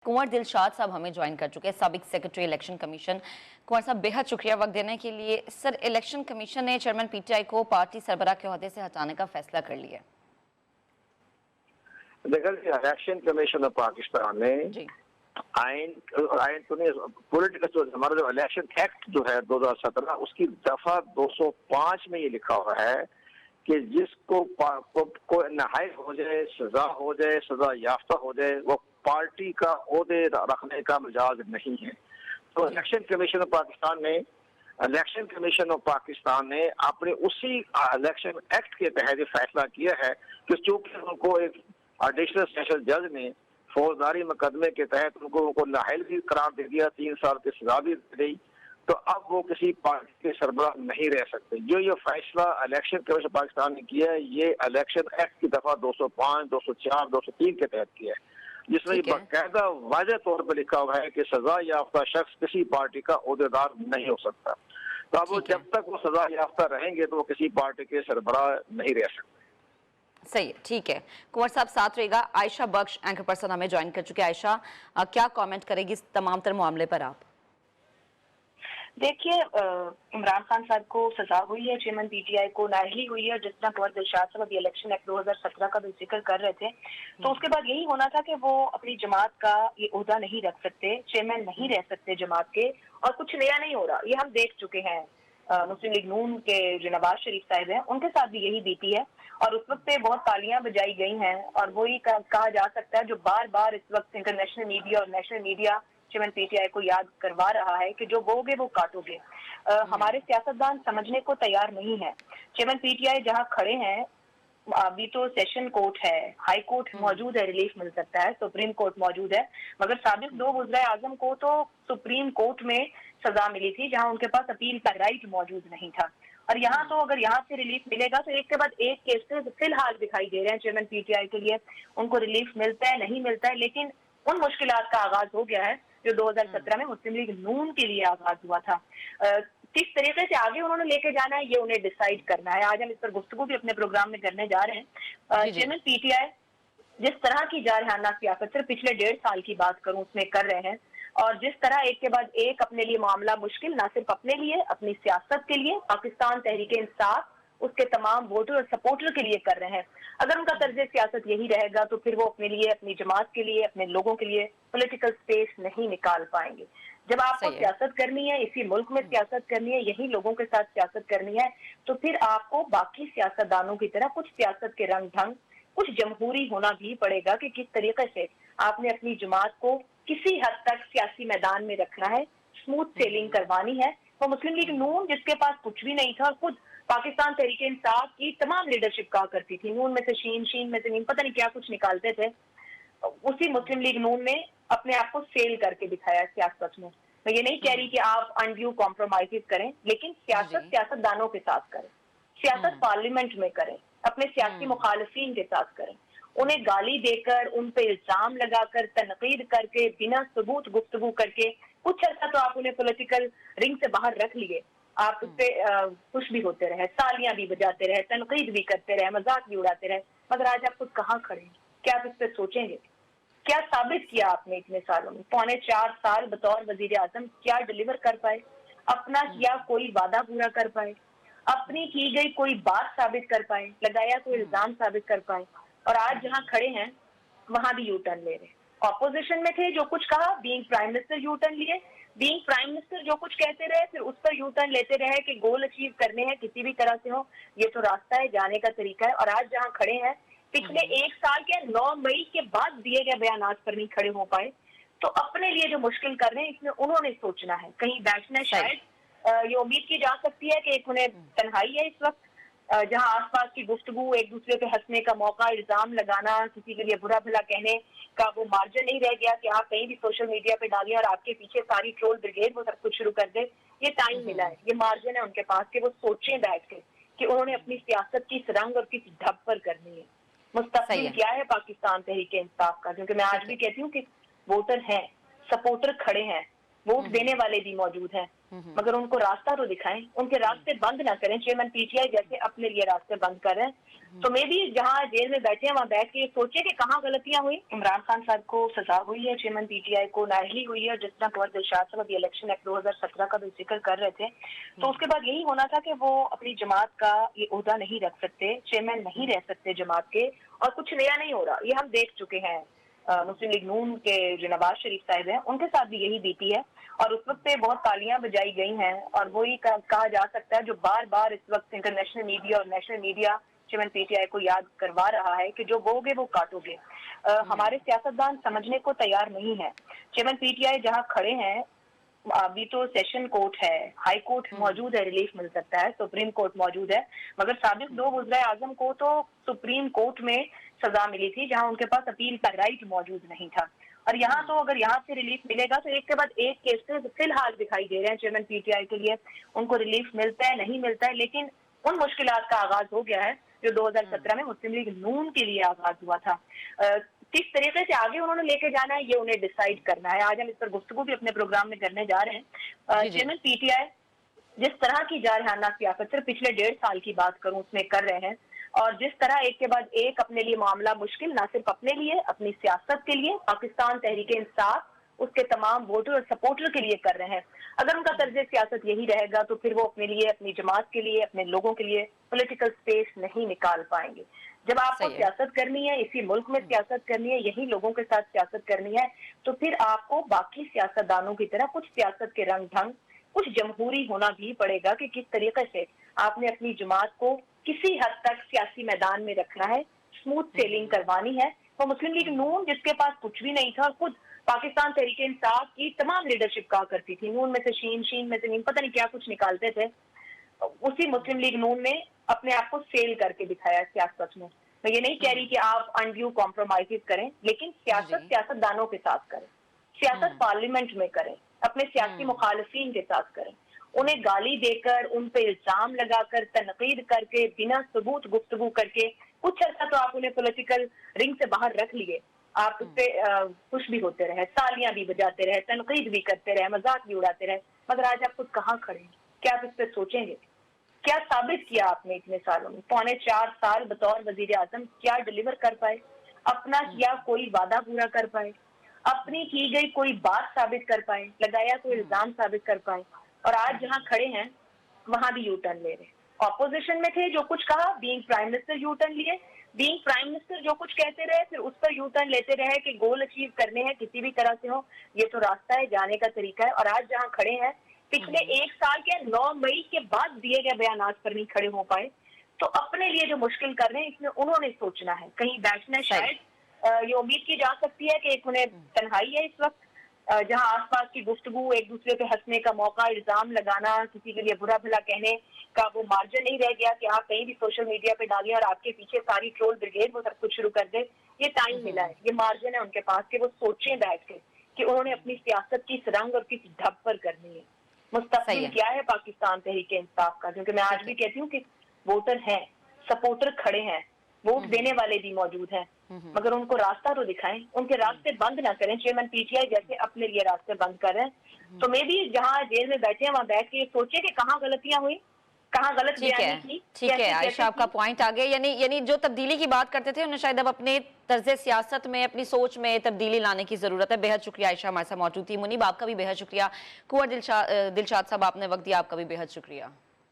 कुंवर दिलशाद साहब हमें ज्वाइन कर चुके हैं, साबिक सेक्रेटरी इलेक्शन कमीशन। कुंवर साहब, बेहद शुक्रिया वक्त देने के लिए। सर, इलेक्शन कमीशन ने चेयरमैन पीटीआई को पार्टी सरबराह के ओहदे से हटाने का फैसला कर लिया। देखिए, इलेक्शन कमीशन ऑफ पाकिस्तान ने आइन तो नहीं, पॉलिटिकल हमारा जो इलेक्शन एक्ट जो है 2017 उसकी दफा 205 में ये लिखा हुआ है कि जिसको को नहायत हो जाए, सजा याफ्ता हो जाए, वो पार्टी का ओहदे रखने का मिजाज नहीं है। तो इलेक्शन कमीशन ऑफ पाकिस्तान ने अपने उसी इलेक्शन एक्ट के तहत फैसला किया है कि चूंकि उनको एक एडिशनल सेशन जज ने फौजदारी मुकदमे के तहत उनको नाअहल भी करार दे दिया, 3 साल की सजा भी दी गई, तो अब वो किसी पार्टी के सरबराह नहीं रह सकते। जो ये फैसला इलेक्शन कमीशन पाकिस्तान ने किया है, ये इलेक्शन एक्ट की दफा 205, 204, 203 के तहत किया है, जिसमें बाकायदा वाज़ेह तौर पर लिखा हुआ है कि सजा याफ्ता शख्स किसी पार्टी का ओहदेदार नहीं हो सकता। तो अब वो जब तक वो सजा याफ्ता रहेंगे तो वो किसी पार्टी के सरबराह नहीं रह सकते। सही है, ठीक है। कुंवर साहब साथ रहेगा। आयशा बख्श एंकर पर्सन हमें ज्वाइन कर चुके हैं। आयशा, क्या कमेंट करेगी इस तमाम तर मामले पर आप? देखिए, इमरान खान साहब को सजा हुई है, चेयरमैन पीटीआई को नाअहली हुई है। जिस तरह कुंवर दिलशाद साहब अभी इलेक्शन एक्ट 2017 का भी जिक्र कर रहे थे, तो उसके बाद यही होना था कि वो अपनी जमात का ये ओहदा नहीं रख सकते, चेयरमैन नहीं रह सकते जमात के। और कुछ नया नहीं हो रहा, ये हम देख चुके हैं। मुस्लिम लीग नून के जो नवाज शरीफ साहब हैं, उनके साथ भी यही बीती है और उस वक्त पे बहुत तालियां बजाई गई हैं। और वही कहा जा सकता है जो बार बार इस वक्त इंटरनेशनल मीडिया और नेशनल मीडिया चेयरमैन पीटीआई को याद करवा रहा है कि जो बोगे वो काटोगे। हमारे सियासतदान समझने को तैयार नहीं है। चेयरमैन पीटीआई जहां खड़े हैं, अभी तो सेशन कोर्ट है, हाई कोर्ट मौजूद है, रिलीफ मिल सकता है, सुप्रीम कोर्ट मौजूद है, मगर साबिक 2 वज़ीर आज़म को तो सुप्रीम कोर्ट में सजा मिली थी जहां उनके पास अपील का राइट मौजूद नहीं था। और यहाँ तो अगर यहाँ से रिलीफ मिलेगा तो एक के बाद एक केसेस फिलहाल दिखाई दे रहे हैं चेयरमैन पीटीआई के लिए। उनको रिलीफ मिलता है, नहीं मिलता है, लेकिन उन मुश्किलात का आगाज हो गया है जो 2017 में मुस्लिम लीग नून के लिए आगाज हुआ था। किस तरीके से आगे उन्होंने लेके जाना है, ये उन्हें डिसाइड करना है। आज हम इस पर गुफ्तगू भी अपने प्रोग्राम में करने जा रहे हैं। चेयरमैन पीटीआई जिस तरह की जारहाना सियासत, सिर्फ पिछले 1.5 साल की बात करूं, उसमें कर रहे हैं, और जिस तरह एक के बाद एक अपने लिए मामला मुश्किल, ना सिर्फ अपने लिए, अपनी सियासत के लिए, पाकिस्तान तहरीक इंसाफ उसके तमाम वोटर और सपोर्टर के लिए कर रहे हैं। अगर उनका तर्ज सियासत यही रहेगा तो फिर वो अपने लिए, अपनी जमात के लिए, अपने लोगों के लिए पॉलिटिकल स्पेस नहीं निकाल पाएंगे। जब आपको सियासत करनी है, इसी मुल्क में सियासत करनी है, यही लोगों के साथ सियासत करनी है, तो फिर आपको बाकी सियासतदानों की तरह कुछ सियासत के रंग ढंग, कुछ जमहूरी होना भी पड़ेगा कि किस तरीके से आपने अपनी जमात को किसी हद तक सियासी मैदान में रखना है, स्मूथ सेलिंग करवानी है। वो मुस्लिम लीग नून जिसके पास कुछ भी नहीं था, खुद पाकिस्तान तहरीक इंसाफ की तमाम लीडरशिप कहा करती थी, नून में से शीन, शीन में से नीन, पता नहीं क्या कुछ निकालते थे, उसी मुस्लिम लीग नून ने अपने आप को सेल करके दिखाया सियासत में। मैं ये नहीं कह रही कि आप अनड्यू कॉम्प्रोमाइज करें, लेकिन सियासत सियासतदानों के साथ करें, सियासत पार्लियामेंट में करें, अपने सियासी मुखालिफिन के साथ करें। उन्हें गाली देकर, उन पे इल्जाम लगाकर, तनकीद करके, बिना सबूत गुफ्तगू करके कुछ अर्सा तो आप उन्हें पॉलिटिकल रिंग से बाहर रख लिए। आप उस पर खुश भी होते रहे, तालियां भी बजाते रहे, तनकीद भी करते रहे, मजाक भी उड़ाते रहे, मगर आज आप खुद कहाँ खड़े हैं? क्या आप इस पर सोचेंगे? क्या साबित किया आपने इतने सालों में? 4.25 साल बतौर वजीर आजम क्या डिलीवर कर पाए? अपना किया कोई वादा पूरा कर पाए? अपनी की गई कोई बात साबित कर पाए? लगाया कोई इल्जाम साबित कर पाए? और आज जहाँ खड़े हैं वहां भी यू टर्न ले रहे। ऑपोजिशन में थे, जो कुछ कहा, being prime minister U turn लिए, बीइंग प्राइम मिनिस्टर जो कुछ कहते रहे, फिर उस पर यू टर्न लेते रहे कि गोल अचीव करने हैं किसी भी तरह से हो, ये तो रास्ता है, जाने का तरीका है। और आज जहाँ खड़े हैं, पिछले 1 साल के 9 मई के बाद दिए गए बयान पर नहीं खड़े हो पाए, तो अपने लिए जो मुश्किल कर रहे हैं इसमें उन्होंने सोचना है। कहीं बैठना, शायद ये उम्मीद की जा सकती है कि एक उन्हें तन्हाई है इस वक्त, जहां आसपास की गुफ्तगू, एक दूसरे पे हंसने का मौका, इल्जाम लगाना, किसी के लिए बुरा भला कहने का वो मार्जिन नहीं रह गया कि आप कहीं भी सोशल मीडिया पे डालिए और आपके पीछे सारी ट्रोल ब्रिगेड वो सब कुछ शुरू कर दे। ये टाइम मिला है, ये मार्जिन है उनके पास कि वो सोचें बैठ के कि उन्होंने अपनी सियासत किस रंग और किस ढब पर करनी है। मुस्तकबिल क्या है पाकिस्तान तहरीक इंसाफ का? क्योंकि मैं आज भी कहती हूँ कि वोटर हैं, सपोर्टर खड़े हैं, वोट देने वाले भी मौजूद हैं, मगर उनको रास्ता तो दिखाएं, उनके रास्ते बंद ना करें। चेयरमैन पीटीआई जैसे अपने लिए रास्ते बंद कर रहे हैं, तो मे भी जहाँ जेल में बैठे हैं वहाँ बैठ के सोचे कि कहाँ गलतियां हुई। इमरान खान साहब को सजा हुई है, चेयरमैन पीटीआई को नाअहली हुई है। जिस तरह कुंवर दिलशाद साहब अभी इलेक्शन एक्ट 2017 का भी जिक्र कर रहे थे, तो उसके बाद यही होना था कि वो अपनी जमात का ये ओहदा नहीं रख सकते, चेयरमैन नहीं रह सकते जमात के, और कुछ नया नहीं हो रहा। ये हम देख चुके हैं, मुस्लिम लीग नून के जो नवाज शरीफ साहब हैं उनके साथ भी यही बीती है, और उस वक्त पे बहुत तालियां बजाई गई हैं, और वही कहा जा सकता है जो बार बार इस वक्त इंटरनेशनल मीडिया और नेशनल मीडिया चेयरमैन पीटीआई को याद करवा रहा है कि जो बोगे वो काटोगे। हमारे सियासतदान समझने को तैयार नहीं है। चेयरमैन पीटीआई जहाँ खड़े हैं, अभी तो सेशन कोर्ट है, हाई कोर्ट मौजूद है, रिलीफ मिल सकता है, सुप्रीम कोर्ट मौजूद है, मगर साबिक दो वज़ीर आज़म को तो सुप्रीम कोर्ट में सजा मिली थी जहां उनके पास अपील का राइट मौजूद नहीं था। और यहाँ तो अगर यहाँ से रिलीफ मिलेगा तो एक के बाद एक केसेस फिलहाल दिखाई दे रहे हैं चेयरमैन पीटीआई के लिए, उनको रिलीफ मिलता है नहीं मिलता है, लेकिन उन मुश्किलात का आगाज हो गया है जो 2017 में मुस्लिम लीग नून के लिए आगाज हुआ था। किस तरीके से आगे उन्होंने लेके जाना है ये उन्हें डिसाइड करना है। आज हम इस पर गुफ्तगू भी अपने प्रोग्राम में करने जा रहे हैं। चेयरमैन पीटीआई जिस तरह की जारहाना सियासत सिर्फ पिछले 1.5 साल की बात करूं उसमें कर रहे हैं, और जिस तरह एक के बाद एक अपने लिए मामला मुश्किल, ना सिर्फ अपने लिए, अपनी सियासत के लिए, पाकिस्तान तहरीक इंसाफ उसके तमाम वोटर और सपोर्टर के लिए कर रहे हैं। अगर उनका तर्ज सियासत यही रहेगा तो फिर वो अपने लिए, अपनी जमात के लिए, अपने लोगों के लिए पॉलिटिकल स्पेस नहीं निकाल पाएंगे। जब आपको सियासत करनी है, इसी मुल्क में सियासत करनी है, यही लोगों के साथ सियासत करनी है, तो फिर आपको बाकी सियासतदानों की तरह कुछ सियासत के रंग ढंग, कुछ जमहूरी होना भी पड़ेगा कि किस तरीके से आपने अपनी जमात को किसी हद तक सियासी मैदान में रखना है, स्मूथ सेलिंग करवानी है। तो मुस्लिम लीग नून जिसके पास कुछ भी नहीं था, खुद पाकिस्तान तहरीक इंसाफ की तमाम लीडरशिप कहा करती थी, नून में से शीन में से नीम, पता नहीं क्या कुछ निकालते थे, उसी मुस्लिम लीग नून ने अपने आप को सेल करके दिखाया सियासत में। मैं ये नहीं कह रही कि आप अनड्यू कॉम्प्रोमाइज करें, लेकिन सियासत सियासतदानों के साथ करें, सियासत पार्लियामेंट में करें, अपने सियासी मुखालिफिन के साथ करें, उन्हें गाली देकर, उन पे इल्जाम लगाकर, तनकीद करके, बिना सबूत गुफ्तगू करके कुछ अर्सा तो आप उन्हें पॉलिटिकल रिंग से बाहर रख लिए, आप उस पर खुश भी होते रहे, तालियां भी बजाते रहे, तनकीद भी करते रहे, मजाक भी उड़ाते रहे, मगर आज आप खुद कहाँ खड़े हैं? क्या आप इस पर सोचेंगे? क्या साबित किया आपने इतने सालों में? 4.25 साल बतौर वजीर आजम क्या डिलीवर कर पाए? अपना किया कोई वादा पूरा कर पाए? अपनी की गई कोई बात साबित कर पाए? लगाया कोई इल्जाम साबित कर पाए? और आज जहाँ खड़े हैं वहां भी यू टर्न ले रहे। ऑपोजिशन में थे, जो कुछ कहा, being prime minister U turn लिए, बीइंग प्राइम मिनिस्टर जो कुछ कहते रहे, फिर उस पर यू टर्न लेते रहे कि गोल अचीव करने हैं किसी भी तरह से हो, ये तो रास्ता है, जाने का तरीका है। और आज जहाँ खड़े हैं, पिछले 1 साल के 9 मई के बाद दिए गए बयानात पर नहीं खड़े हो पाए, तो अपने लिए जो मुश्किल कर रहे हैं इसमें उन्होंने सोचना है, कहीं बैठना। शायद ये उम्मीद की जा सकती है कि एक उन्हें तन्हाई है इस वक्त, जहां आसपास की गुफ्तगू, एक दूसरे पे हंसने का मौका, इल्जाम लगाना, किसी के लिए बुरा भला कहने का वो मार्जिन नहीं रह गया कि आप कहीं भी सोशल मीडिया पे डालिए और आपके पीछे सारी ट्रोल ब्रिगेड वो सब कुछ शुरू कर दे। ये टाइम मिला है, ये मार्जिन है उनके पास कि वो सोचें बैठ के कि उन्होंने अपनी सियासत किस रंग और किस ढब पर करनी है, मुस्तकबिल क्या है पाकिस्तान तहरीक इंसाफ का। क्योंकि मैं आज भी कहती हूँ कि वोटर हैं, सपोर्टर खड़े हैं, वोट देने वाले भी मौजूद हैं, मगर उनको रास्ता तो दिखाएं, उनके रास्ते बंद ना करें। चेयरमैन पीटीआई जैसे अपने लिए रास्ते बंद कर रहे हैं, तो मे भी जहाँ जेल में बैठे हैं वहाँ बैठ के सोचे कि कहाँ गलतियां हुई, कहाँ गलत बयानी की। ठीक है आयशा, आपका पॉइंट आ गया। यानी जो तब्दीली की बात करते थे उन्हें शायद अब अपने तर्ज सियासत में, अपनी सोच में तब्दीली लाने की जरूरत है। बेहद शुक्रिया आयशा, हमारे साथ मौजूद थी। मुनीब, आपका भी बेहद शुक्रिया। कुंवर दिलशाद साहब, आपने वक्त दिया, आपका भी बेहद शुक्रिया।